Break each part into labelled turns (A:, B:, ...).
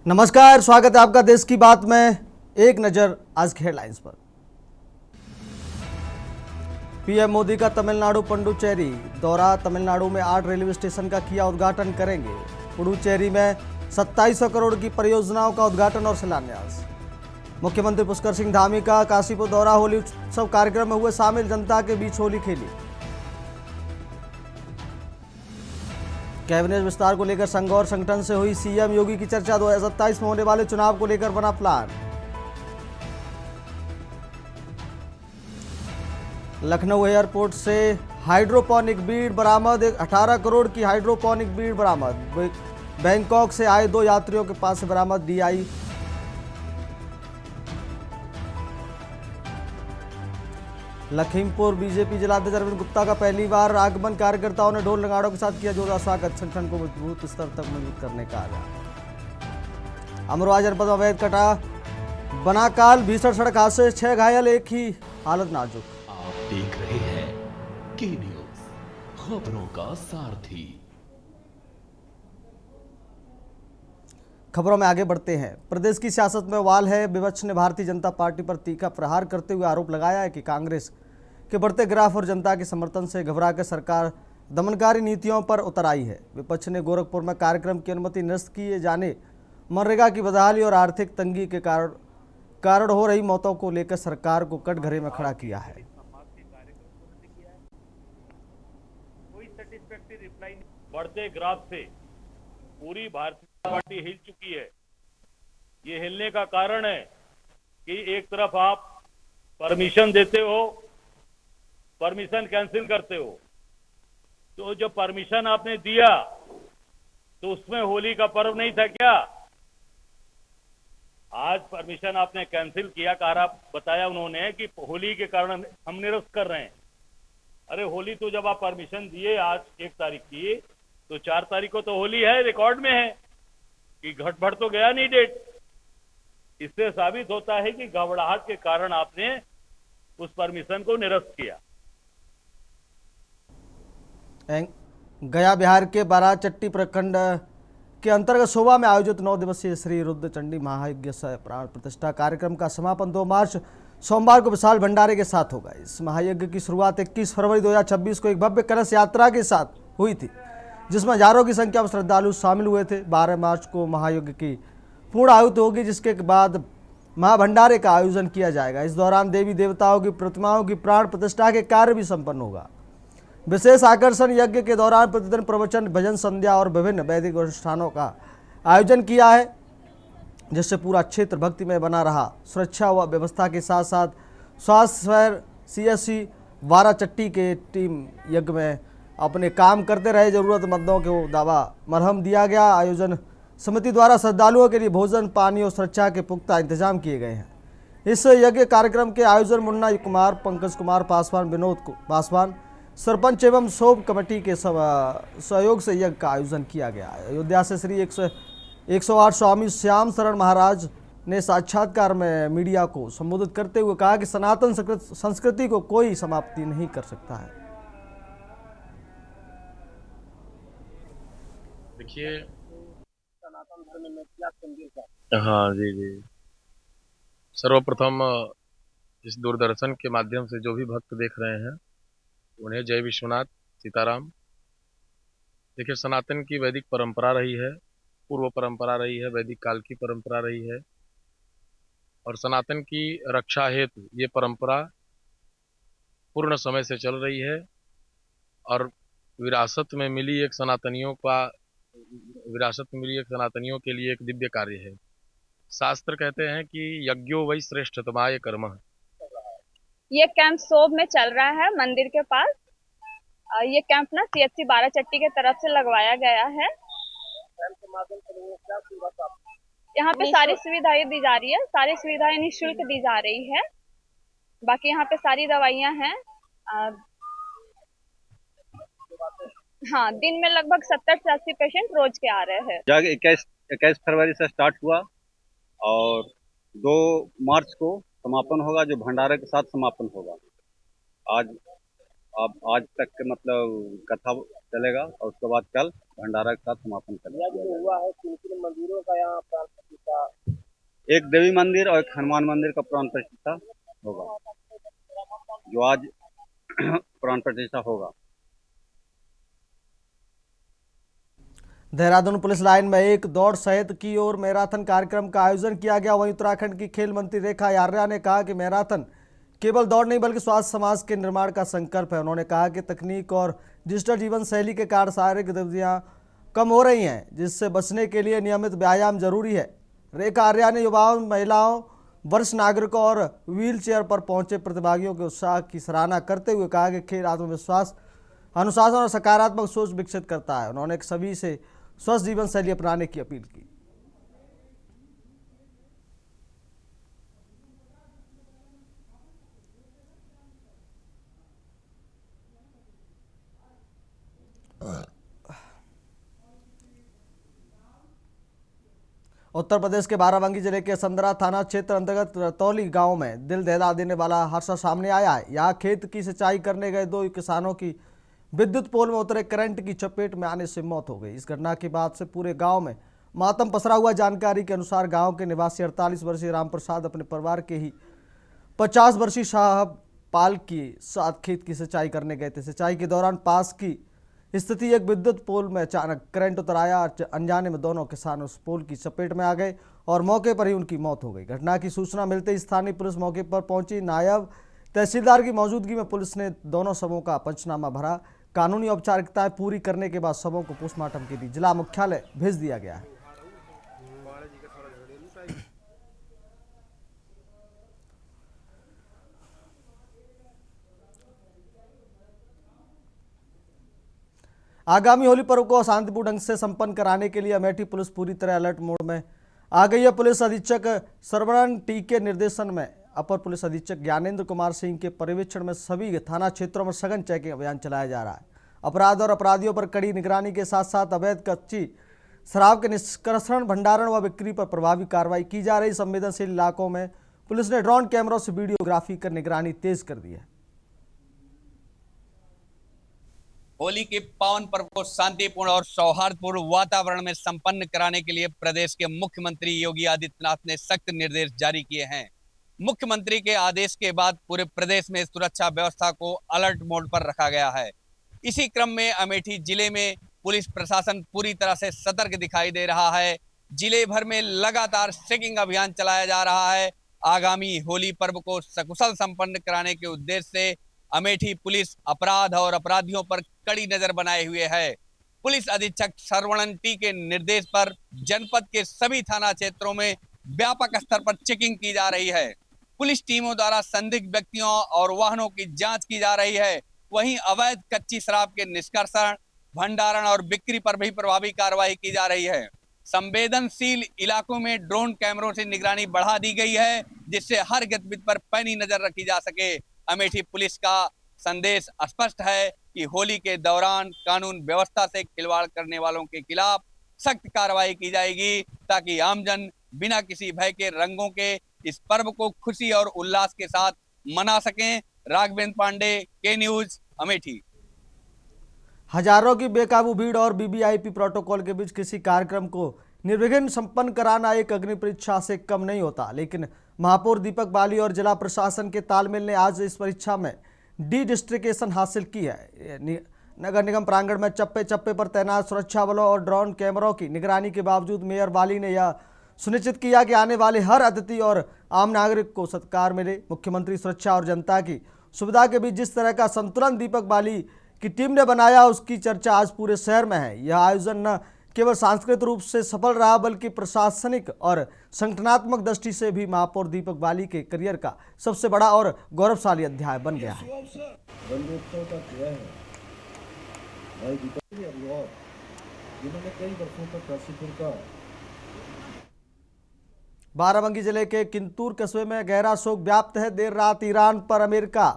A: नमस्कार, स्वागत है आपका देश की बात में। एक नजर आज की हेडलाइंस पर। पीएम मोदी का तमिलनाडु पुडुचेरी दौरा। तमिलनाडु में 8 रेलवे स्टेशन का किया उद्घाटन करेंगे। पुडुचेरी में 2700 करोड़ की परियोजनाओं का उद्घाटन और शिलान्यास। मुख्यमंत्री पुष्कर सिंह धामी का काशीपुर दौरा। होली उत्सव कार्यक्रम में हुए शामिल, जनता के बीच होली खेली। कैबिनेट विस्तार को लेकर संघ और संगठन से हुई सीएम योगी की चर्चा। 2027 में होने वाले चुनाव को लेकर बना प्लान। लखनऊ एयरपोर्ट से हाइड्रोपोनिक बीड बरामद। 18 करोड़ की हाइड्रोपोनिक बीड बरामद। बैंकॉक से आए 2 यात्रियों के पास से बरामद डीआई। लखीमपुर बीजेपी जिलाध्यक्ष अरविंद गुप्ता का पहली बार आगमन। कार्यकर्ताओं ने ढोल नगाड़ों के साथ किया जोरदार स्वागत। संगठन को मजबूत स्तर तक मजबूत करने का आह्वान। अमरोहा जनपद में अवैध कटा बना काल। भीषण सड़क हादसे, 6 घायल, एक ही हालत नाजुक।
B: आप देख रहे हैं के न्यूज, खबरों का सारथी।
A: खबरों में आगे बढ़ते हैं। प्रदेश की सियासत में वाल है। विपक्ष ने भारतीय जनता पार्टी पर तीखा प्रहार करते हुए आरोप लगाया है कि कांग्रेस के बढ़ते ग्राफ और जनता के समर्थन से घबराकर सरकार दमनकारी नीतियों पर उतर आई है। विपक्ष ने गोरखपुर में कार्यक्रम की अनुमति निरस्त किए जाने, मनरेगा की बदहाली और आर्थिक तंगी के कारण हो रही मौतों को लेकर सरकार को कटघरे में खड़ा किया है।
C: कोई सेटिस्फैक्टरी रिप्लाई नहीं। बढ़ते ग्राफ से पूरी भारतीय जनता पार्टी हिल चुकी है। ये हिलने का कारण है कि एक तरफ आप परमिशन देते हो, परमिशन कैंसिल करते हो। तो जो परमिशन आपने दिया तो उसमें होली का पर्व नहीं था क्या? आज परमिशन आपने कैंसिल किया, कहा बताया उन्होंने कि होली के कारण हम निरस्त कर रहे हैं। अरे होली तो जब आप परमिशन दिए आज 1 तारीख की, तो 4 तारीख को तो होली है, रिकॉर्ड में है कि घटभट तो गया नहीं डेट। इससे साबित होता है कि घबराहट के कारण आपने उस परमिशन को निरस्त किया।
A: गया बिहार के बाराचट्टी प्रखंड के अंतर्गत सोबा में आयोजित 9 दिवसीय श्री रुद्र चंडी महायज्ञ सह प्राण प्रतिष्ठा कार्यक्रम का समापन 2 मार्च सोमवार को विशाल भंडारे के साथ होगा। इस महायज्ञ की शुरुआत 21 फरवरी 2026 को एक भव्य कलश यात्रा के साथ हुई थी, जिसमें हजारों की संख्या में श्रद्धालु शामिल हुए थे। 12 मार्च को महायज्ञ की पूर्ण आहुति होगी, जिसके बाद महाभंडारे का आयोजन किया जाएगा। इस दौरान देवी देवताओं की प्रतिमाओं की प्राण प्रतिष्ठा के कार्य भी संपन्न होगा। विशेष आकर्षण यज्ञ के दौरान प्रतिदिन प्रवचन, भजन संध्या और विभिन्न वैदिक अनुष्ठानों का आयोजन किया है, जिससे पूरा क्षेत्र भक्तिमय बना रहा। सुरक्षा व व्यवस्था के साथ साथ स्वास्थ्य स्वर सीएससी बाराचट्टी के टीम यज्ञ में अपने काम करते रहे। जरूरतमंदों को दवा मरहम दिया गया। आयोजन समिति द्वारा श्रद्धालुओं के लिए भोजन, पानी और सुरक्षा के पुख्ता इंतजाम किए गए हैं। इस यज्ञ कार्यक्रम के आयोजन मुन्ना कुमार, पंकज कुमार पासवान, विनोद पासवान, सरपंच एवं शोभ कमेटी के सहयोग से यज्ञ का आयोजन किया गया है। अयोध्या से श्री 108 स्वामी श्याम शरण महाराज ने साक्षात्कार में मीडिया को संबोधित करते हुए कहा कि सनातन संस्कृति को कोई समाप्ति नहीं कर सकता है।
D: देखिए, हाँ जी, सर्वप्रथम इस दूरदर्शन के माध्यम से जो भी भक्त देख रहे हैं उन्हें जय विश्वनाथ सीताराम। देखिए, सनातन की वैदिक परंपरा रही है, पूर्व परंपरा रही है, वैदिक काल की परंपरा रही है, और सनातन की रक्षा हेतु ये परंपरा पूर्ण समय से चल रही है। और विरासत में मिली एक सनातनियों के लिए एक दिव्य कार्य है। शास्त्र कहते हैं कि यज्ञो वै श्रेष्ठतमाय कर्म।
E: ये कैंप सोब में चल रहा है, मंदिर के पास। ये कैंप ना सीएचसी बाराचट्टी के तरफ से लगवाया गया है। यहाँ पे सारी सुविधाएं दी जा रही है, सारी सुविधाएं निःशुल्क दी जा रही है। बाकी यहाँ पे सारी दवाइयाँ हैं। हाँ, दिन में लगभग 70 से 80 पेशेंट रोज के आ रहे हैं।
F: जग 21 फरवरी से स्टार्ट हुआ और 2 मार्च को समापन होगा, जो भंडारे के साथ समापन होगा। आज तक के मतलब कथा चलेगा और उसके बाद कल भंडारा के साथ समापन करेगा।
G: हुआ है किन किन मंदिरों का यहाँ
F: एक देवी मंदिर और एक हनुमान मंदिर का प्राण प्रतिष्ठा होगा, जो आज प्राण प्रतिष्ठा होगा।
A: देहरादून पुलिस लाइन में एक दौड़ सहित की ओर मैराथन कार्यक्रम का आयोजन किया गया। वहीं उत्तराखंड की खेल मंत्री रेखा आर्या ने कहा कि मैराथन केवल दौड़ नहीं बल्कि स्वास्थ्य समाज के निर्माण का संकल्प है। उन्होंने कहा कि तकनीक और डिजिटल जीवन शैली के कारण शारीरिक गतिविधियां कम हो रही हैं, जिससे बचने के लिए नियमित व्यायाम जरूरी है। रेखा आर्या ने युवाओं, महिलाओं, वरिष्ठ नागरिकों और व्हील चेयर पर पहुंचे प्रतिभागियों के उत्साह की सराहना करते हुए कहा कि खेल आत्मविश्वास, अनुशासन और सकारात्मक सोच विकसित करता है। उन्होंने सभी से स्वस्थ जीवन शैली अपनाने की अपील की। उत्तर प्रदेश के बाराबंकी जिले के संदरा थाना क्षेत्र अंतर्गत रतौली गांव में दिल दहला देने वाला हादसा सामने आया है। यहां खेत की सिंचाई करने गए दो किसानों की विद्युत पोल में उतरे करंट की चपेट में आने से मौत हो गई। इस घटना के बाद से पूरे गांव में मातम पसरा हुआ। जानकारी के अनुसार गांव के निवासी 48 वर्षीय राम प्रसाद अपने परिवार के ही 50 वर्षीय साहब पाल के साथ खेत की सिंचाई करने गए थे। सिंचाई के दौरान पास की स्थिति एक विद्युत पोल में अचानक करंट उतर आया। अनजाने में दोनों किसान उस पोल की चपेट में आ गए और मौके पर ही उनकी मौत हो गई। घटना की सूचना मिलते ही स्थानीय पुलिस मौके पर पहुंची। नायब तहसीलदार की मौजूदगी में पुलिस ने दोनों शवों का पंचनामा भरा। कानूनी औपचारिकताएं पूरी करने के बाद शवों को पोस्टमार्टम के लिए जिला मुख्यालय भेज दिया गया है। आगामी होली पर्व को शांतिपूर्ण ढंग से संपन्न कराने के लिए अमेठी पुलिस पूरी तरह अलर्ट मोड में आ गई है। पुलिस अधीक्षक सरवण टी के निर्देशन में अपर पुलिस अधीक्षक ज्ञानेंद्र कुमार सिंह के पर्यवेक्षण में सभी थाना क्षेत्रों में सघन चेकिंग अभियान चलाया जा रहा है। अपराध और अपराधियों पर कड़ी निगरानी के साथ साथ अवैध कच्ची शराब के निष्कर्षण, भंडारण व बिक्री पर प्रभावी कार्रवाई की जा रही। संवेदनशील इलाकों में पुलिस ने ड्रोन कैमरों से वीडियोग्राफी कर निगरानी तेज कर दी है।
G: होली के पावन पर्व को शांतिपूर्ण और सौहार्दपूर्ण वातावरण में संपन्न कराने के लिए प्रदेश के मुख्यमंत्री योगी आदित्यनाथ ने सख्त निर्देश जारी किए हैं। मुख्यमंत्री के आदेश के बाद पूरे प्रदेश में सुरक्षा व्यवस्था को अलर्ट मोड पर रखा गया है। इसी क्रम में अमेठी जिले में पुलिस प्रशासन पूरी तरह से सतर्क दिखाई दे रहा है। जिले भर में लगातार चेकिंग अभियान चलाया जा रहा है। आगामी होली पर्व को सकुशल संपन्न कराने के उद्देश्य से अमेठी पुलिस अपराध और अपराधियों पर कड़ी नजर बनाए हुए है। पुलिस अधीक्षक सरवणन टी के निर्देश पर जनपद के सभी थाना क्षेत्रों में व्यापक स्तर पर चेकिंग की जा रही है। पुलिस टीमों द्वारा संदिग्ध व्यक्तियों और वाहनों की जांच की जा रही है। वहीं अवैध कच्ची शराब के निष्कर्षण, भंडारण और बिक्री पर भी प्रभावी कार्रवाई की जा रही है। संवेदनशील इलाकों में ड्रोन कैमरों से निगरानी बढ़ा दी गई है, जिससे हर गतिविधि पर पैनी नजर रखी जा सके। अमेठी पुलिस का संदेश स्पष्ट है कि होली के दौरान कानून व्यवस्था से खिलवाड़ करने वालों के खिलाफ सख्त कार्रवाई की जाएगी, ताकि आमजन बिना किसी भय के रंगों के इस पर्व को खुशी और उल्लास के साथ मना सकें। राघवेंद्र पांडे, के न्यूज, अमेठी।
A: हजारों की बेकाबू भीड़ और वीवीआईपी प्रोटोकॉल के बीच किसी कार्यक्रम को निर्विघ्न संपन्न कराना एक अग्नि परीक्षा से कम नहीं होता, लेकिन महापौर दीपक बाली और जिला प्रशासन के तालमेल ने आज इस परीक्षा में डी डिस्ट्रिक्टेशन हासिल की है। नगर निगम प्रांगण में चप्पे चप्पे पर तैनात सुरक्षा बलों और ड्रोन कैमरों की निगरानी के बावजूद मेयर बाली ने यह सुनिश्चित किया कि आने वाले हर अतिथि और आम नागरिक को सत्कार मिले। मुख्यमंत्री सुरक्षा और जनता की सुविधा के बीच जिस तरह का संतुलन दीपक बाली की टीम ने बनाया, उसकी चर्चा आज पूरे शहर में है। यह आयोजन न केवल सांस्कृतिक रूप से सफल रहा, बल्कि प्रशासनिक और संगठनात्मक दृष्टि से भी महापौर दीपक बाली के करियर का सबसे बड़ा और गौरवशाली अध्याय बन गया है। बाराबंकी जिले के किंतूर कस्बे में गहरा शोक व्याप्त है। देर रात ईरान पर अमेरिका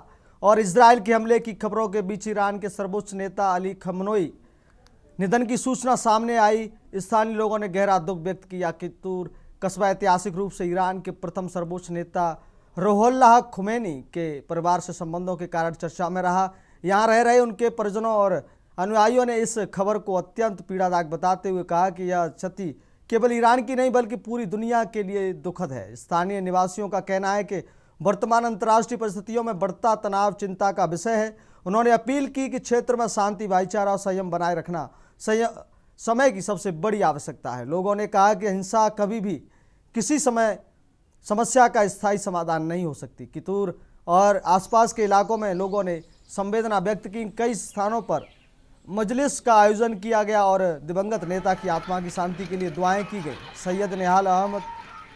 A: और इजराइल के हमले की खबरों के बीच ईरान के सर्वोच्च नेता अली खमनोई निधन की सूचना सामने आई। स्थानीय लोगों ने गहरा दुख व्यक्त किया। किंतूर कस्बा ऐतिहासिक रूप से ईरान के प्रथम सर्वोच्च नेता रुहुल्लाह खुमैनी के परिवार से संबंधों के कारण चर्चा में रहा। यहाँ रह रहे उनके परिजनों और अनुयायियों ने इस खबर को अत्यंत पीड़ादायक बताते हुए कहा कि यह क्षति केवल ईरान की नहीं बल्कि पूरी दुनिया के लिए दुखद है। स्थानीय निवासियों का कहना है कि वर्तमान अंतर्राष्ट्रीय परिस्थितियों में बढ़ता तनाव चिंता का विषय है। उन्होंने अपील की कि क्षेत्र में शांति, भाईचारा और संयम बनाए रखना समय की सबसे बड़ी आवश्यकता है। लोगों ने कहा कि हिंसा कभी भी किसी समय समस्या का स्थायी समाधान नहीं हो सकती। कितूर और आसपास के इलाकों में लोगों ने संवेदना व्यक्त की। कई स्थानों पर मजलिस का आयोजन किया गया और दिवंगत नेता की आत्मा की शांति के लिए दुआएं की गई। सैयद निहाल अहमद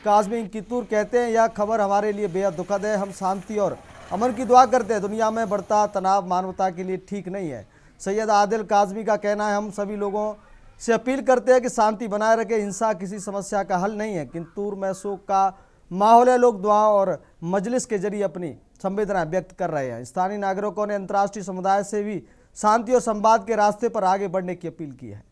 A: काजमी कितूर कहते हैं, यह खबर हमारे लिए बेहद दुखद है। हम शांति और अमन की दुआ करते हैं। दुनिया में बढ़ता तनाव मानवता के लिए ठीक नहीं है। सैयद आदिल काजमी का कहना है, हम सभी लोगों से अपील करते हैं कि शांति बनाए रखें। हिंसा किसी समस्या का हल नहीं है। कितूर में शोक का माहौल है। लोग दुआओं और मजलिस के जरिए अपनी संवेदना व्यक्त कर रहे हैं। स्थानीय नागरिकों ने अंतर्राष्ट्रीय समुदाय से भी शांति और संवाद के रास्ते पर आगे बढ़ने की अपील की है।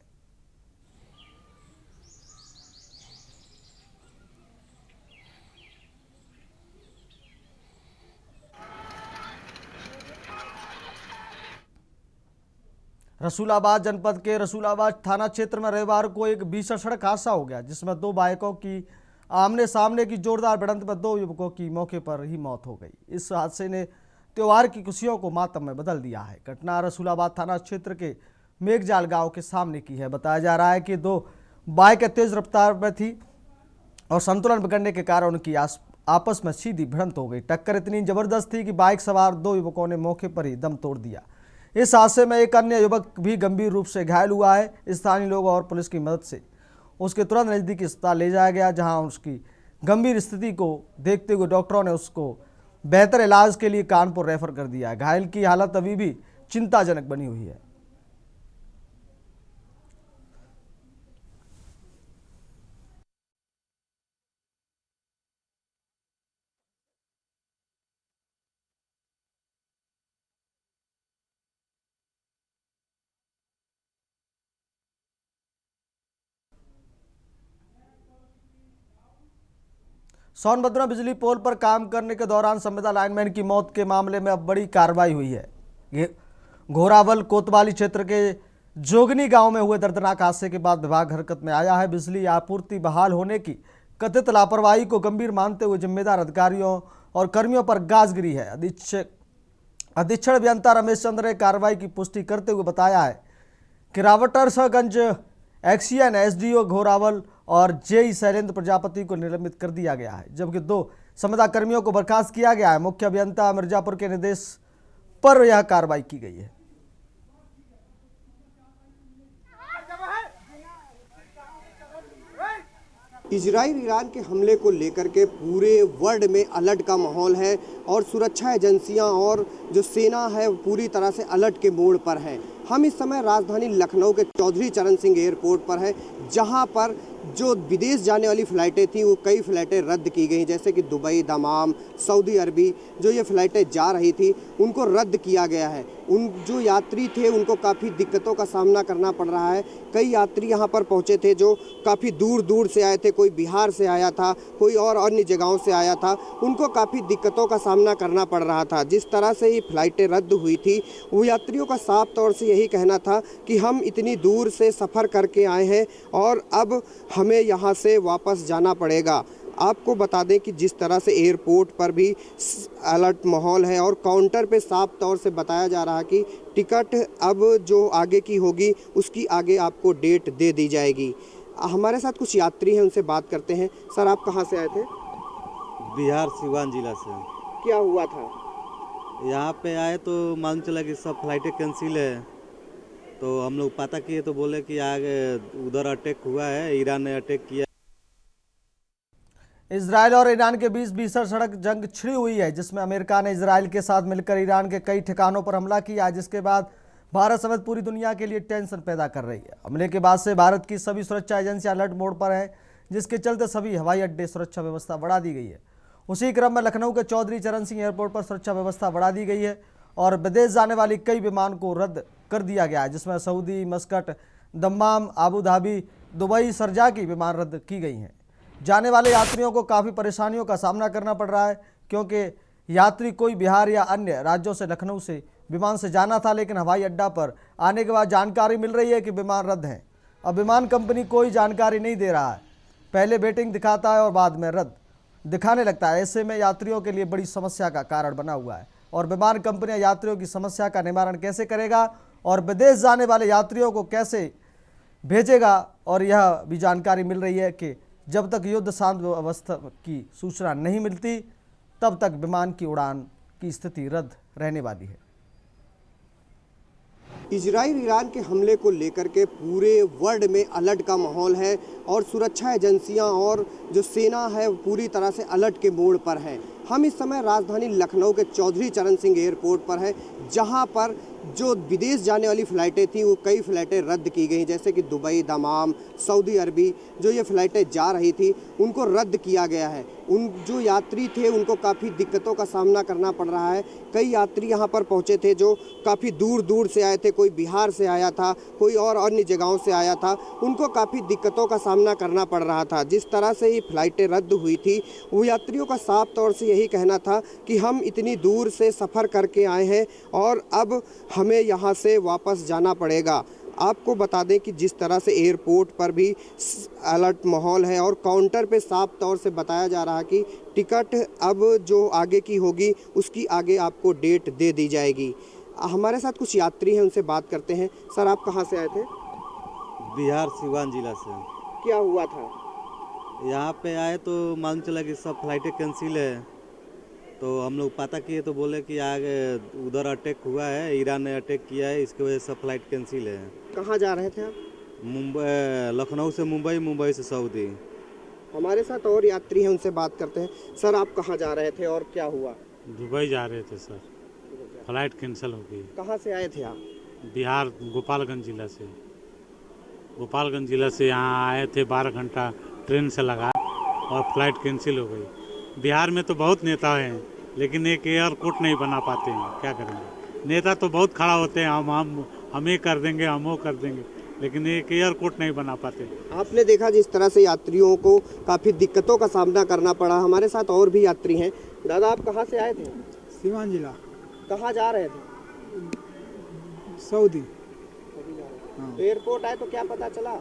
A: रसूलाबाद जनपद के रसूलाबाद थाना क्षेत्र में रविवार को एक भीषण सड़क हादसा हो गया, जिसमें दो बाइकों की आमने सामने की जोरदार भिड़ंत में दो युवकों की मौके पर ही मौत हो गई। इस हादसे ने त्योहार की खुशियों को मातम में बदल दिया है। घटना रसूलाबाद थाना क्षेत्र के मेघजाल गांव के सामने की है। बताया जा रहा है कि दो बाइकें तेज रफ्तार में थी और संतुलन बिगड़ने के कारण उनकी आपस में सीधी भिड़ंत हो गई। टक्कर इतनी जबरदस्त थी कि बाइक सवार दो युवकों ने मौके पर ही दम तोड़ दिया। इस हादसे में एक अन्य युवक भी गंभीर रूप से घायल हुआ है। स्थानीय लोगों और पुलिस की मदद से उसके तुरंत नज़दीकी अस्पताल ले जाया गया, जहां उसकी गंभीर स्थिति को देखते हुए डॉक्टरों ने उसको बेहतर इलाज के लिए कानपुर रेफर कर दिया है। घायल की हालत अभी भी चिंताजनक बनी हुई है। सोनभद्र में बिजली पोल पर काम करने के दौरान संविदा लाइनमैन की मौत के मामले में अब बड़ी कार्रवाई हुई है। घोरावल कोतवाली क्षेत्र के जोगनी गांव में हुए दर्दनाक हादसे के बाद विभाग हरकत में आया है। बिजली आपूर्ति बहाल होने की कथित लापरवाही को गंभीर मानते हुए जिम्मेदार अधिकारियों और कर्मियों पर गाज गिरी है। अधीक्षण अभियंता रमेश चंद्र ने कार्रवाई की पुष्टि करते हुए बताया है कि रावटरसगंज एक्सीएन एसडीओ घोरावल और जेई शैलेंद्र प्रजापति को निलंबित कर दिया गया है, जबकि दो संविदा कर्मियों को बर्खास्त किया गया है। मुख्य अभियंता मिर्जापुर के निर्देश पर यह कार्रवाई की गई है।
H: इजराइल ईरान के हमले को लेकर के पूरे वर्ल्ड में अलर्ट का माहौल है और सुरक्षा एजेंसियां और जो सेना है पूरी तरह से अलर्ट के मोड पर है। हम इस समय राजधानी लखनऊ के चौधरी चरण सिंह एयरपोर्ट पर है, जहां पर जो विदेश जाने वाली फ़्लाइटें थी वो कई फ़्लाइटें रद्द की गई, जैसे कि दुबई, दमाम, सऊदी अरबी जो ये फ़्लाइटें जा रही थी उनको रद्द किया गया है। उन जो यात्री थे उनको काफ़ी दिक्कतों का सामना करना पड़ रहा है। कई यात्री यहाँ पर पहुँचे थे जो काफ़ी दूर दूर से आए थे, कोई बिहार से आया था, कोई और अन्य जगहों से आया था, उनको काफ़ी दिक्कतों का सामना करना पड़ रहा था। जिस तरह से ये फ़्लाइटें रद्द हुई थी वो यात्रियों का साफ तौर से यही कहना था कि हम इतनी दूर से सफ़र करके आए हैं और अब हमें यहाँ से वापस जाना पड़ेगा। आपको बता दें कि जिस तरह से एयरपोर्ट पर भी अलर्ट माहौल है और काउंटर पे साफ तौर से बताया जा रहा है कि टिकट अब जो आगे की होगी उसकी आगे आपको डेट दे दी जाएगी। हमारे साथ कुछ यात्री हैं, उनसे बात करते हैं। सर, आप कहाँ से आए थे?
I: बिहार सिवान जिला से।
H: क्या हुआ था?
I: यहाँ पे आए तो मालूम चला कि सब फ्लाइटें कैंसिल है, तो हम लोग पता किए तो बोले कि आगे उधर अटैक हुआ है, ईरान ने अटैक किया।
A: इजराइल और ईरान के बीच भीषण सड़क जंग छिड़ी हुई है, जिसमें अमेरिका ने इजराइल के साथ मिलकर ईरान के कई ठिकानों पर हमला किया, जिसके बाद भारत समेत पूरी दुनिया के लिए टेंशन पैदा कर रही है। हमले के बाद से भारत की सभी सुरक्षा एजेंसियां अलर्ट मोड पर हैं, जिसके चलते सभी हवाई अड्डे सुरक्षा व्यवस्था बढ़ा दी गई है। उसी क्रम में लखनऊ के चौधरी चरण सिंह एयरपोर्ट पर सुरक्षा व्यवस्था बढ़ा दी गई है और विदेश जाने वाली कई विमान को रद्द कर दिया गया है, जिसमें Saudi, Muscat, Dammam, Abu Dhabi, Dubai, Sharjah की विमान रद्द की गई हैं। जाने वाले यात्रियों को काफ़ी परेशानियों का सामना करना पड़ रहा है, क्योंकि यात्री कोई बिहार या अन्य राज्यों से लखनऊ से विमान से जाना था, लेकिन हवाई अड्डा पर आने के बाद जानकारी मिल रही है कि विमान रद्द हैं। अब विमान कंपनी कोई जानकारी नहीं दे रहा है पहले वेटिंग दिखाता है और बाद में रद्द दिखाने लगता है। ऐसे में यात्रियों के लिए बड़ी समस्या का कारण बना हुआ है और विमान कंपनियां यात्रियों की समस्या का निवारण कैसे करेगा और विदेश जाने वाले यात्रियों को कैसे भेजेगा। और यह भी जानकारी मिल रही है कि जब तक युद्ध शांत अवस्था की सूचना नहीं मिलती तब तक विमान की उड़ान की स्थिति रद्द रहने वाली है।
H: इजराइल ईरान के हमले को लेकर के पूरे वर्ल्ड में अलर्ट का माहौल है और सुरक्षा एजेंसियां और जो सेना है पूरी तरह से अलर्ट के मोड पर है। हम इस समय राजधानी लखनऊ के चौधरी चरण सिंह एयरपोर्ट पर है, जहां पर जो विदेश जाने वाली फ़्लाइटें थी वो कई फ़्लाइटें रद्द की गई, जैसे कि दुबई, दमाम, सऊदी अरबी जो ये फ़्लाइटें जा रही थी उनको रद्द किया गया है। उन जो यात्री थे उनको काफ़ी दिक्कतों का सामना करना पड़ रहा है। कई यात्री यहाँ पर पहुँचे थे जो काफ़ी दूर दूर से आए थे, कोई बिहार से आया था, कोई और अन्य जगहों से आया था, उनको काफ़ी दिक्कतों का सामना करना पड़ रहा था। जिस तरह से ये फ़्लाइटें रद्द हुई थी वो यात्रियों का साफ तौर से यही कहना था कि हम इतनी दूर से सफ़र करके आए हैं और अब हमें यहाँ से वापस जाना पड़ेगा। आपको बता दें कि जिस तरह से एयरपोर्ट पर भी अलर्ट माहौल है और काउंटर पे साफ तौर से बताया जा रहा है कि टिकट अब जो आगे की होगी उसकी आगे आपको डेट दे दी जाएगी। हमारे साथ कुछ यात्री हैं, उनसे बात करते हैं। सर, आप कहाँ से आए थे?
I: बिहार सिवान जिला से।
H: क्या हुआ था?
I: यहाँ पे आए तो मालूम चला कि सब फ्लाइटें कैंसिल है, तो हम लोग पता किए तो बोले कि आगे उधर अटैक हुआ है, ईरान ने अटैक किया है, इसकी वजह से सब फ्लाइट कैंसिल है।
H: कहाँ जा रहे थे आप?
I: मुंबई, लखनऊ से मुंबई, मुंबई से सऊदी।
H: हमारे साथ और यात्री हैं, उनसे बात करते हैं। सर, आप कहाँ जा रहे थे और क्या हुआ?
J: दुबई जा रहे थे सर, फ्लाइट कैंसिल हो गई।
H: कहाँ से आए थे आप?
J: बिहार, गोपालगंज जिला से। गोपालगंज जिला से यहाँ आए थे, 12 घंटा ट्रेन से लगा और फ्लाइट कैंसिल हो गई। बिहार में तो बहुत नेता हैं लेकिन एक एयरपोर्ट नहीं बना पाते हैं, क्या करेंगे। नेता तो बहुत खड़ा होते हैं, हम ये कर देंगे, हम वो कर देंगे, लेकिन एक एयरपोर्ट नहीं बना पाते।
H: आपने देखा जिस तरह से यात्रियों को काफ़ी दिक्कतों का सामना करना पड़ा। हमारे साथ और भी यात्री हैं। दादा, आप कहाँ से आए थे?
K: सिवान जिला।
H: कहाँ जा रहे थे?
K: सऊदी।
H: एयरपोर्ट आए तो क्या पता चला?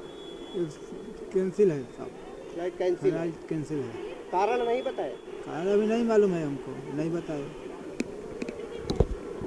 K: कैंसिल है सब,
H: फ्लाइट कैंसिल है।
K: कैंसिल है।
H: कारण नहीं बताए?
K: कारण अभी नहीं मालूम है, हमको नहीं बताए।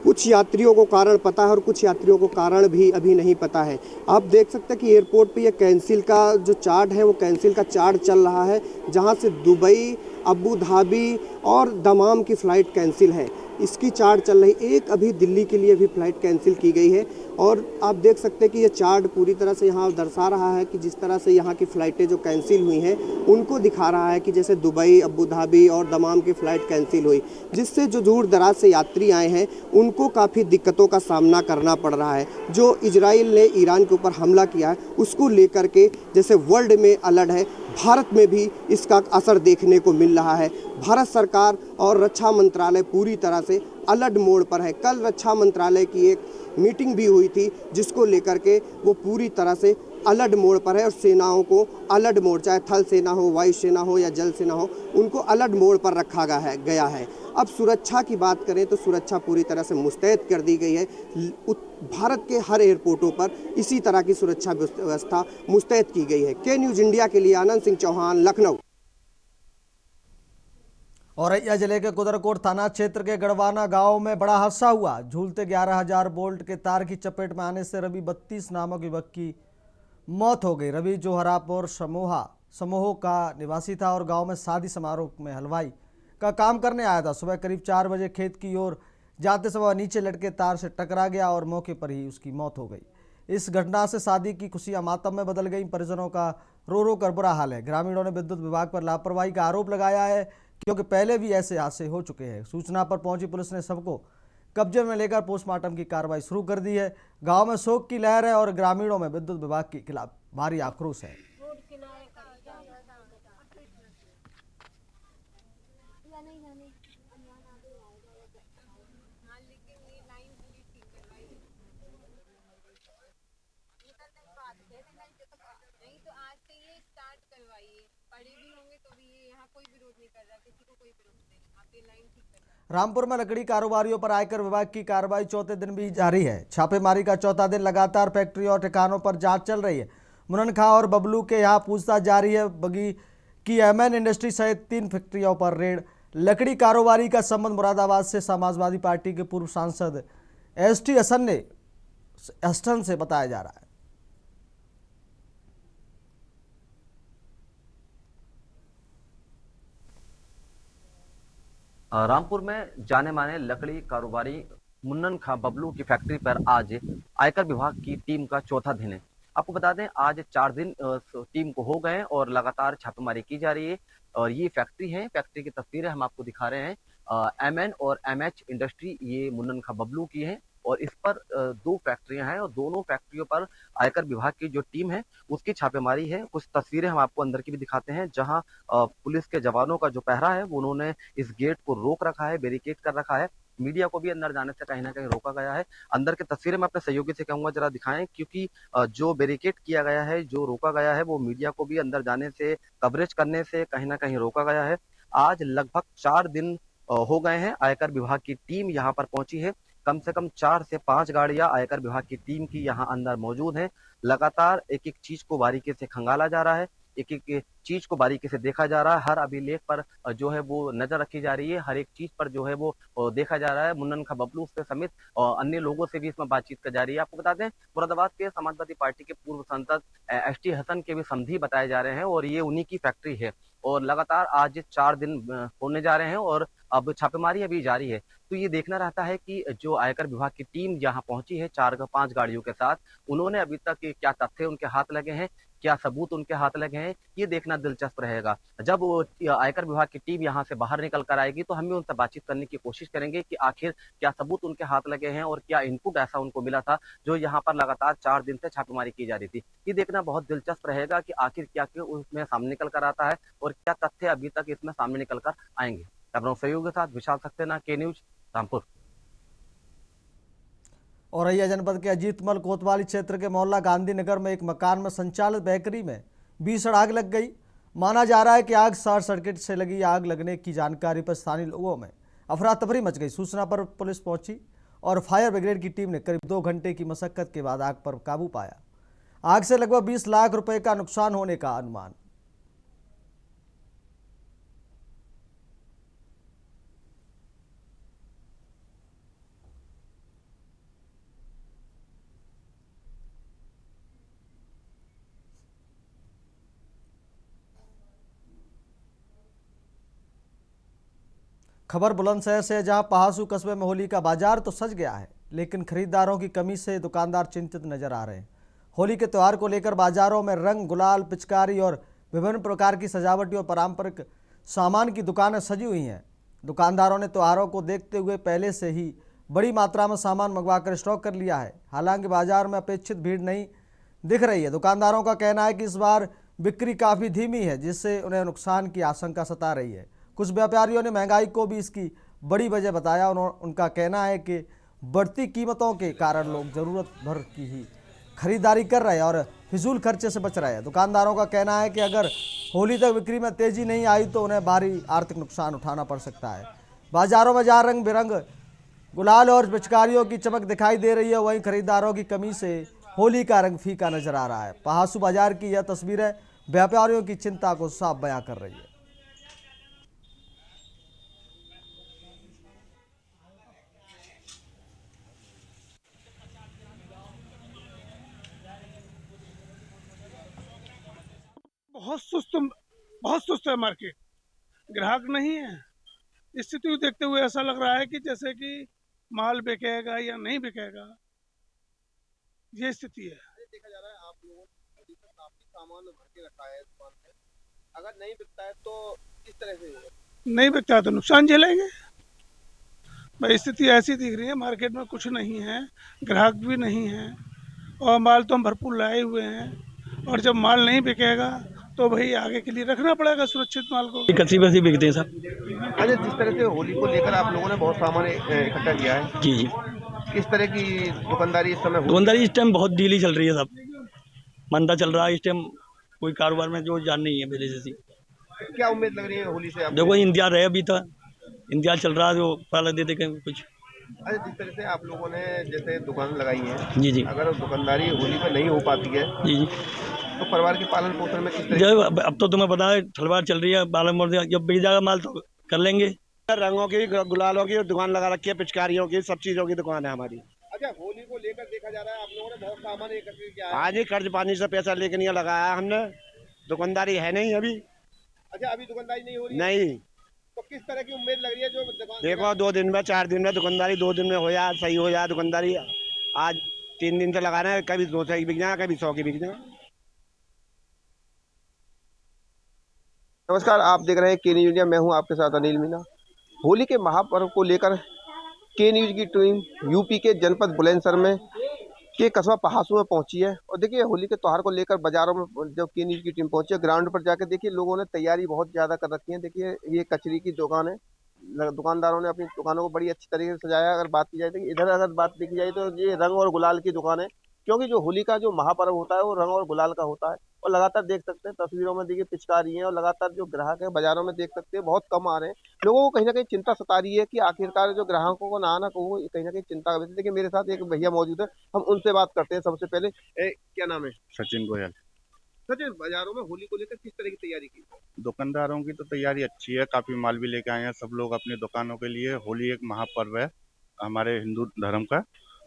H: कुछ यात्रियों को कारण पता है और कुछ यात्रियों को कारण भी अभी नहीं पता है। आप देख सकते हैं कि एयरपोर्ट पे ये कैंसिल का जो चार्ट है वो कैंसिल का चार्ट चल रहा है, जहां से दुबई, अबू धाबी और दमाम की फ़्लाइट कैंसिल है। इसकी चार्ट चल रही। एक अभी दिल्ली के लिए भी फ़्लाइट कैंसिल की गई है और आप देख सकते हैं कि ये चार्ट पूरी तरह से यहाँ दर्शा रहा है कि जिस तरह से यहाँ की फ़्लाइटें जो कैंसिल हुई हैं उनको दिखा रहा है कि जैसे दुबई, अबू धाबी और दमाम की फ़्लाइट कैंसिल हुई, जिससे जो दूर दराज से यात्री आए हैं उनको काफ़ी दिक्कतों का सामना करना पड़ रहा है। जो इजराइल ने ईरान के ऊपर हमला किया है उसको लेकर के जैसे वर्ल्ड में अलर्ट है, भारत में भी इसका असर देखने को मिल रहा है। भारत सरकार और रक्षा मंत्रालय पूरी तरह से अलर्ट मोड पर है। कल रक्षा मंत्रालय की एक मीटिंग भी हुई थी जिसको लेकर के वो पूरी तरह से अलर्ट मोड पर है और सेनाओं को अलर्ट मोड, चाहे थल सेना हो, वायु सेना हो या जल सेना हो, उनको अलर्ट मोड पर रखा गया है। अब सुरक्षा की बात करें तो सुरक्षा पूरी तरह से मुस्तैद कर दी गई है। भारत के हर एयरपोर्टों पर इसी तरह की सुरक्षा व्यवस्था मुस्तैद की गई है। के न्यूज़ इंडिया के लिए आनंद सिंह चौहान, लखनऊ।
A: औरैया जिले के कुदरकोट थाना क्षेत्र के गढ़वाना गांव में बड़ा हादसा हुआ। झूलते 11,000 वोल्ट के तार की चपेट में आने से रवि 32 नामक युवक की मौत हो गई। रवि जो हरापुर समूह का निवासी था और गांव में शादी समारोह में हलवाई का काम करने आया था। सुबह करीब 4 बजे खेत की ओर जाते समय नीचे लटके तार से टकरा गया और मौके पर ही उसकी मौत हो गई। इस घटना से शादी की खुशियां मातम में बदल गई। परिजनों का रो कर बुरा हाल है। ग्रामीणों ने विद्युत विभाग पर लापरवाही का आरोप लगाया है क्योंकि पहले भी ऐसे हादसे हो चुके हैं। सूचना पर पहुंची पुलिस ने सबको कब्जे में लेकर पोस्टमार्टम की कार्रवाई शुरू कर दी है। गांव में शोक की लहर है और ग्रामीणों में विद्युत विभाग के खिलाफ भारी आक्रोश है। रामपुर में लकड़ी कारोबारियों पर आयकर विभाग की कार्रवाई चौथे दिन भी जारी है। छापेमारी का चौथा दिन लगातार फैक्ट्री और ठिकानों पर जांच चल रही है। मुनन खां और बबलू के यहाँ पूछताछ जारी है। बगी की एमएन इंडस्ट्री सहित 3 फैक्ट्रियों पर रेड। लकड़ी कारोबारी का संबंध मुरादाबाद से समाजवादी पार्टी के पूर्व सांसद एसटी हसन से बताया जा रहा है।
L: रामपुर में जाने माने लकड़ी कारोबारी मुन्नन खां बबलू की फैक्ट्री पर आज आयकर विभाग की टीम का चौथा दिन है। आपको बता दें आज 4 दिन टीम को हो गए और लगातार छापेमारी की जा रही है। और ये फैक्ट्री है, फैक्ट्री की तस्वीरें हम आपको दिखा रहे हैं। एमएन और एमएच इंडस्ट्री ये मुन्नन खां बबलू की है और इस पर 2 फैक्ट्रियां हैं और दोनों फैक्ट्रियों पर आयकर विभाग की जो टीम है उसकी छापेमारी है। कुछ तस्वीरें हम आपको अंदर की भी दिखाते हैं जहां पुलिस के जवानों का जो पहरा है वो उन्होंने इस गेट को रोक रखा है, बैरिकेड कर रखा है। मीडिया को भी अंदर जाने से कहीं ना कहीं रोका गया है। अंदर की तस्वीरें मैं अपने सहयोगी से कहूंगा जरा दिखाएं, क्योंकि जो बैरिकेड किया गया है, जो रोका गया है, वो मीडिया को भी अंदर जाने से, कवरेज करने से कहीं ना कहीं रोका गया है। आज लगभग 4 दिन हो गए हैं आयकर विभाग की टीम यहाँ पर पहुंची है। कम से कम 4 से 5 गाड़ियां आयकर विभाग की टीम की यहाँ अंदर मौजूद हैं। लगातार एक एक चीज को बारीकी से खंगाला जा रहा है, एक एक चीज को बारीकी से देखा जा रहा है। हर अभिलेख पर जो है वो नजर रखी जा रही है, हर एक चीज पर जो है वो देखा जा रहा है। मुन्नन खां बबलू से समेत अन्य लोगों से भी इसमें बातचीत की जा रही है। आपको बता दें मुरादाबाद के समाजवादी पार्टी के पूर्व सांसद एसटी हसन के भी समधी बताए जा रहे हैं और ये उन्हीं की फैक्ट्री है। और लगातार आज 4 दिन होने जा रहे हैं और अब छापेमारी अभी जारी है। तो ये देखना रहता है कि जो आयकर विभाग की टीम यहाँ पहुंची है 4-5 गाड़ियों के साथ, उन्होंने अभी तक क्या तथ्य उनके हाथ लगे हैं, क्या सबूत उनके हाथ लगे हैं, ये देखना दिलचस्प रहेगा। जब आयकर विभाग की टीम यहाँ से बाहर निकल कर आएगी तो हम भी उनसे बातचीत करने की कोशिश करेंगे कि आखिर क्या सबूत उनके हाथ लगे हैं और क्या इनपुट ऐसा उनको मिला था जो यहाँ पर लगातार 4 दिन से छापेमारी की जा रही थी। ये देखना बहुत दिलचस्प रहेगा कि आखिर क्या उसमें सामने निकल कर आता है और क्या तथ्य अभी तक इसमें सामने निकल कर आएंगे। अपनों सहयोग के साथ विशाल सक्सेना, के न्यूज, रामपुर।
A: औरैया जनपद के अजीतमल कोतवाली क्षेत्र के मोहल्ला गांधीनगर में एक मकान में संचालित बेकरी में भीषण आग लग गई। माना जा रहा है कि आग शॉर्ट सर्किट से लगी। आग लगने की जानकारी पर स्थानीय लोगों में अफरा तफरी मच गई। सूचना पर पुलिस पहुंची और फायर ब्रिगेड की टीम ने करीब 2 घंटे की मशक्कत के बाद आग पर काबू पाया। आग से लगभग 20 लाख रुपए का नुकसान होने का अनुमान। खबर बुलंदशहर से, जहां पहासू कस्बे में होली का बाजार तो सज गया है, लेकिन खरीदारों की कमी से दुकानदार चिंतित नजर आ रहे हैं। होली के त्यौहार को लेकर बाजारों में रंग, गुलाल, पिचकारी और विभिन्न प्रकार की सजावटी और पारंपरिक सामान की दुकानें सजी हुई हैं। दुकानदारों ने त्योहारों को देखते हुए पहले से ही बड़ी मात्रा में सामान मंगवाकर स्टॉक कर लिया है। हालांकि बाजार में अपेक्षित भीड़ नहीं दिख रही है। दुकानदारों का कहना है कि इस बार बिक्री काफ़ी धीमी है, जिससे उन्हें नुकसान की आशंका सता रही है। कुछ व्यापारियों ने महंगाई को भी इसकी बड़ी वजह बताया। उनका कहना है कि बढ़ती कीमतों के कारण लोग ज़रूरत भर की ही खरीदारी कर रहे हैं और फिजूल खर्चे से बच रहे हैं। दुकानदारों का कहना है कि अगर होली तक बिक्री में तेज़ी नहीं आई तो उन्हें भारी आर्थिक नुकसान उठाना पड़ सकता है। बाजारों में जहाँ रंग बिरंग गुलाल और पिचकारियों की चमक दिखाई दे रही है, वहीं खरीदारों की कमी से होली का रंग फीका नजर आ रहा है। पहासू बाजार की यह तस्वीरें व्यापारियों की चिंता को साफ बयां कर रही है।
M: बहुत सुस्त है मार्केट, ग्राहक नहीं है। स्थिति को देखते हुए ऐसा लग रहा है कि जैसे कि माल बिकेगा या नहीं बिकेगा, ये स्थिति है।
H: देखा जा रहा है आप लोगों ने अभी तक काफी सामान भर के रखा है दुकान पे, अगर नहीं बिकता है तो किस तरह से होगा?
M: नहीं बिकता है तो नुकसान झेलेंगे। भाई स्थिति ऐसी दिख रही है, मार्केट में कुछ नहीं है, ग्राहक भी नहीं है और माल तो हम भरपूर लाए हुए हैं और जब माल नहीं बिकेगा तो भाई आगे के लिए रखना पड़ेगा सुरक्षित माल को।
N: कच्ची बसी बिकते हैं सब।
H: अरे जिस तरह से होली को लेकर आप लोगों ने बहुत सामान इकट्ठा किया है,
N: जी जी,
H: किस तरह की दुकानदारी इस समय?
N: दुकानदारी इस टाइम बहुत ढीली चल रही है, सब मंदा चल रहा है इस टाइम। कोई कारोबार में जो जान नहीं है मेरे जैसी।
H: क्या उम्मीद लग रही है होली से?
N: देखो इंतजार है, अभी तक इंतजार चल रहा है, जो पहले देते कहीं कुछ।
H: अरे जिस तरह से आप लोगों ने जैसे दुकान लगाई है,
N: जी जी,
H: अगर दुकानदारी होली पे नहीं हो पाती है
N: जी जी,
O: तो परिवार के पालन पोषण में किस तरह
N: जब अब तो तुम्हें पता है ठलवार चल रही है, बालन मोड़ दिया, जब बिक जाएगा माल तो कर लेंगे।
P: रंगों की, गुलालों की दुकान लगा रखी है, पिचकारियों की, सब चीजों की दुकान है हमारी।
H: अच्छा, होली को लेकर देखा जा रहा है आप लोगों ने बहुत सामान एकत्रित किया है।
P: हाँ जी, कर्ज पानी से पैसा लेके नहीं लगाया हमने, दुकानदारी है नहीं अभी।
H: अच्छा, अभी दुकानदारी नहीं हो रही है?
P: नहीं।
H: तो किस तरह की उम्मीद लग रही है जो
P: देखो 2 दिन में 4 दिन में दुकानदारी 2 दिन में हो जाए, सही हो जाए दुकानदारी। आज 3 दिन से लगा रहे हैं, कभी 200 की बिक जाए, कभी 100 की बिक जाए।
O: नमस्कार, आप देख रहे हैं के न्यूज इंडिया, मैं हूं आपके साथ अनिल मीना। होली के महापर्व को लेकर के न्यूज की टीम यूपी के जनपद बुलंदशहर में के कस्बा पहासू में पहुंची है। और देखिए, होली के त्योहार को लेकर बाजारों में जब के न्यूज की टीम पहुंची है, ग्राउंड पर जाकर देखिए लोगों ने तैयारी बहुत ज्यादा कर रखी है। देखिए, ये कचरी की दुकान है, दुकानदारों ने अपनी दुकानों को बड़ी अच्छी तरीके से सजाया। अगर बात की जाए तो इधर अगर बात देखी जाए तो ये रंग और गुलाल की दुकान है, क्योंकि जो होली का जो महापर्व होता है वो रंग और गुलाल का होता है। और लगातार देख सकते हैं तस्वीरों में, देखिए पिचकारी है, और लगातार जो ग्राहक है बाजारों में देख सकते हैं बहुत कम आ रहे हैं। लोगों को कहीं ना कहीं चिंता सता रही है कि आखिरकार जो ग्राहकों को ना आना को कहीं ना कहीं चिंता का। देखिए मेरे साथ एक भैया मौजूद है, हम उनसे बात करते हैं। सबसे पहले क्या नाम है?
Q: सचिन गोयल।
O: सचिन, बाजारों में होली को लेकर किस तरह की तैयारी की?
Q: दुकानदारों की तो तैयारी अच्छी है, काफी माल भी लेके आए हैं सब लोग अपनी दुकानों के लिए। होली एक महापर्व है हमारे हिंदू धर्म का,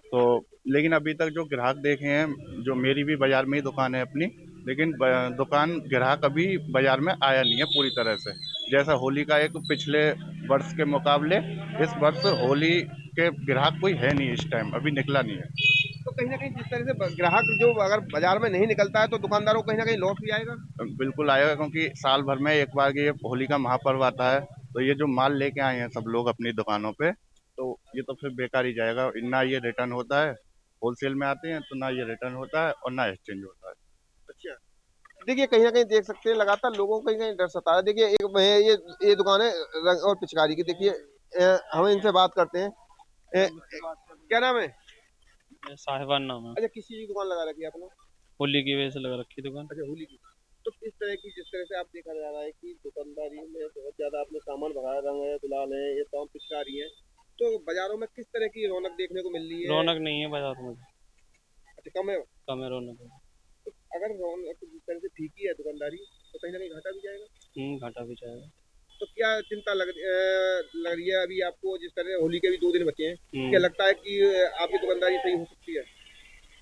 Q: तो लेकिन अभी तक जो ग्राहक देखे हैं, जो मेरी भी बाजार में ही दुकान है अपनी, लेकिन दुकान ग्राहक अभी बाजार में आया नहीं है पूरी तरह से। जैसा होली का एक पिछले वर्ष के मुकाबले इस वर्ष होली के ग्राहक कोई है नहीं, इस टाइम अभी निकला नहीं है।
O: तो कहीं ना कहीं जिस तरह से ग्राहक जो अगर बाजार में नहीं निकलता है तो दुकानदारों को कहीं ना कहीं लॉस भी आएगा।
Q: बिल्कुल आएगा, क्योंकि साल भर में एक बार ये होली का महापर्व आता है, तो ये जो माल लेके आए हैं सब लोग अपनी दुकानों पे, तो ये तो फिर बेकार ही जाएगा। ना ये रिटर्न होता है, होलसेल में आते हैं तो ना ये रिटर्न होता है और ना एक्सचेंज होता है।
O: अच्छा, देखिए कहीं ना कहीं देख सकते हैं लगातार लोगों को कहीं कहीं डर सता है। देखिए ये दुकान है रंग और पिचकारी की। देखिए हम इनसे बात करते हैं। क्या नाम है?
R: साहिबान नाम है।
O: अच्छा, किस चीज की दुकान लगा रखी है आपने?
R: होली की वजह से लगा रखी दुकान।
O: अच्छा, होली की। तो इस तरह की जिस तरह से आप देखा जा रहा है कि दुकानदारी में बहुत ज्यादा आपने सामान भरा है, रंग है, गुलाल है, ये तमाम पिचकारी है, तो बाजारों में किस तरह की रौनक देखने को मिल रही है?
R: रौनक नहीं है बाजार में।
O: अच्छा, कम है
R: रौनक।
O: तो अगर रौनक जिस तरह से ठीक ही है दुकानदारी, तो कहीं ना कहीं घाटा भी जाएगा।
R: घाटा भी जाएगा।
O: तो क्या चिंता लग रही है अभी आपको? जिस तरह होली के भी 2 दिन बचे हैं, क्या लगता है कि आपकी दुकानदारी सही हो सकती है?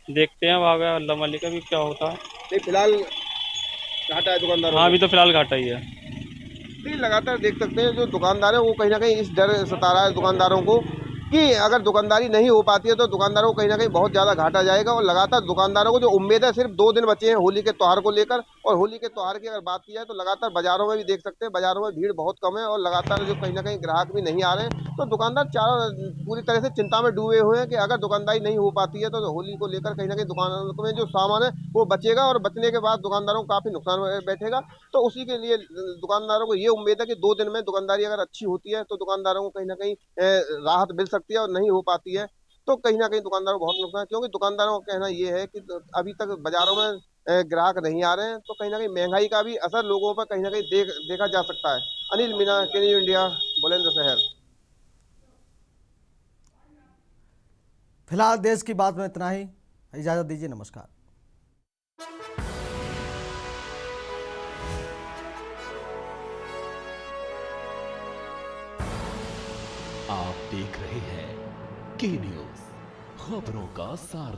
R: देखते हैं अब आगे अल्लाह मालिक का भी क्या होता है।
O: नहीं, फिलहाल घाटा है दुकानदार।
R: हाँ, अभी तो फिलहाल घाटा ही है।
O: लगातार देख सकते हैं जो दुकानदार है वो कहीं ना कहीं इस डर सता रहा है दुकानदारों को कि अगर दुकानदारी नहीं हो पाती है तो दुकानदारों को कहीं ना कहीं बहुत ज़्यादा घाटा जाएगा। और लगातार दुकानदारों को जो उम्मीद है, सिर्फ 2 दिन बचे हैं होली के त्यौहार को लेकर, और होली के त्यौहार की अगर बात की जाए तो लगातार बाजारों में भी देख सकते हैं, बाजारों में भीड़ बहुत कम है और लगातार जो कहीं ना कहीं ग्राहक भी नहीं आ रहे हैं। तो दुकानदार पूरी तरह से चिंता में डूबे हुए हैं कि अगर दुकानदारी नहीं हो पाती है तो होली को लेकर कहीं ना कहीं दुकानों में जो सामान है वो बचेगा, और बचने के बाद दुकानदारों को काफ़ी नुकसान बैठेगा। तो उसी के लिए दुकानदारों को ये उम्मीद है कि 2 दिन में दुकानदारी अगर अच्छी होती है तो दुकानदारों को कहीं ना कहीं राहत मिल सकती है, और नहीं हो पाती है तो कहीं ना कहीं दुकानदारों को बहुत नुकसान है। क्योंकि दुकानदारों का कहना ये है कि अभी तक बाजारों में ग्राहक नहीं आ रहे हैं, तो कहीं ना कहीं महंगाई का भी असर लोगों पर कहीं ना कहीं देखा जा सकता है। अनिल मीना, के न्यूज इंडिया, बुलंदशहर।
A: फिलहाल देश की बात में इतना ही, इजाजत दीजिए, नमस्कार।
B: आप देख रहे हैं के न्यूज, खबरों का सार।